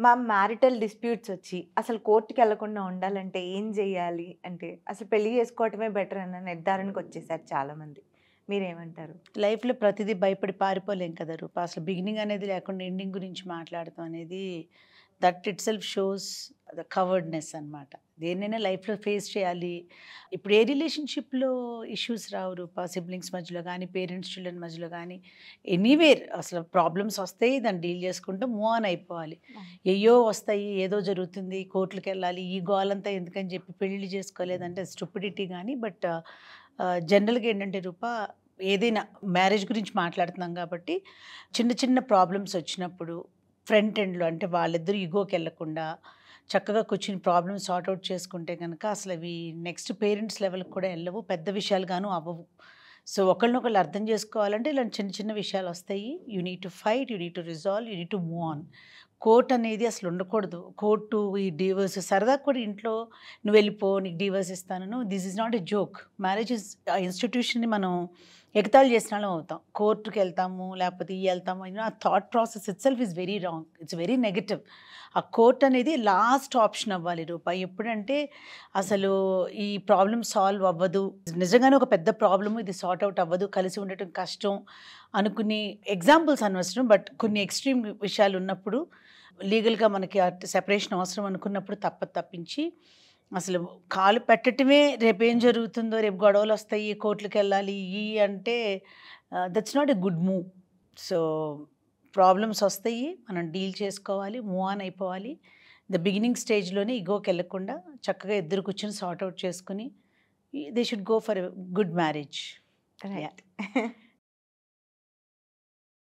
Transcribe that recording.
మా marital disputes వచ్చి అసలు కోర్ట్‌కెళ్ళకుండా ఉండాలంటే ఏం జేయాలి? అంటే అసలు పెళ్లి చేసుకోవటమే బెటర్ అన్న నిర్ధారణకు వచ్చేసారు చాలామంది. మీరేమంటారు? లైఫ్‌లో ప్రతిదీ భయపడి పారిపోలేం కదా రూపా! అసలు బిగినింగ్ అనేది లేకుండా ఎండింగ్ గురించి మాట్లాడటం అనేది that itself shows the coveredness అనమాట. దేన్నైనా లైఫ్‌లో ఫేస్ చేయాలి. ఇప్పుడు ఏ రిలేషన్‌షిప్‌లో ఇష్యూస్ రావు రూపా. సిబ్లింగ్స్ మధ్యలో గానీ, పేరెంట్స్ చిల్డ్రన్ మధ్యలో గానీ, ఎనీవేర్ అసలు ప్రాబ్లమ్స్ వస్తాయి. దాన్ని డీల్ చేసుకుంటూ మూవ్ ఆన్ అయిపోవాలి. ఎయ్యో వస్తాయి, ఏదో జరుగుతుంది, కోర్టులకెళ్ళాలి, ఈ గోలంతా ఎందుకని చెప్పి పెళ్లిళ్లు చేసుకోలేదంటే స్టూపిడిటీ గానీ, బట్ జనరల్‌గా ఏంటంటే రూపా ఏదైనా మ్యారేజ్ గురించి మాట్లాడుతున్నాం కాబట్టి, చిన్న చిన్న ప్రాబ్లమ్స్ వచ్చినప్పుడు ఫ్రంట్ ఎండ్‌లో అంటే వాళ్ళిద్దరూ ఇగోకెళ్ళకుండా చక్కగా కూర్చొని ప్రాబ్లమ్ సార్ట్ ఔట్ చేసుకుంటే గనక అసలవి నెక్స్ట్ పేరెంట్స్ లెవెల్‌కి కూడా ఎళ్ళవు. పెద్ద విషయాలుగాను అవ్వవు. సో, ఒకళ్ళనొకళ్ళు అర్థం చేసుకోవాలంటే ఇలాంటి చిన్న చిన్న విషయాలొస్తాయి. You need to fight, you need to resolve, you need to move on. Court అనేది అసలు ఉండకూడదు. కోర్టు, ఈ డివోర్స్ సరదాగా కూడా ఇంట్లో నువ్వెళ్ళిపో, నీకు డివోర్స్ ఇస్తాను. This is not a joke. Marriage is ఆ ఇన్‌స్టిట్యూషన్‌ని మనం ఎగతాళి చేసినోళ్ళం అవుతాం. కోర్ట్‌కెళ్తాము, లేకపోతే ఎళ్తాము. ఆ thought process itself is very wrong. It's very negative. ఆ కోర్ట్ అనేది లాస్ట్ ఆప్షన్ అవ్వాలి రూపా. ఎప్పుడంటే అసలు ఈ ప్రాబ్లమ్ సాల్వ్ అవ్వదు. నిజంగానే ఒక పెద్ద ప్రాబ్లమ్ ఇది సార్ట్ ఔట్ అవ్వదు. కలిసి ఉండటం కష్టం అనుకుని ఎగ్జాంపుల్స్ అనవసరం. బట్ కొన్ని ఎక్స్‌ట్రీమ్ విషయాలున్నప్పుడు లీగల్‌గా మనకి సెపరేషన్ అవసరం అనుకున్నప్పుడు తప్పదు తప్పించి అసలు కాలు పెట్టటమే రేపేం జరుగుతుందో, రేపు గొడవలొస్తాయి, కోర్టులకెళ్ళాలి అంటే that's not a good move. So, problems వస్తాయి. మనం డీల్ చేసుకోవాలి. మూవ్ ఆన్ అయిపోవాలి. బిగినింగ్ స్టేజ్‌లోనే ఇగోకెళ్ళకుండా చక్కగా ఇద్దరు కూర్చొని సార్ట్ ఔట్ చేసుకొని they should go for a good marriage. Yeah! Right.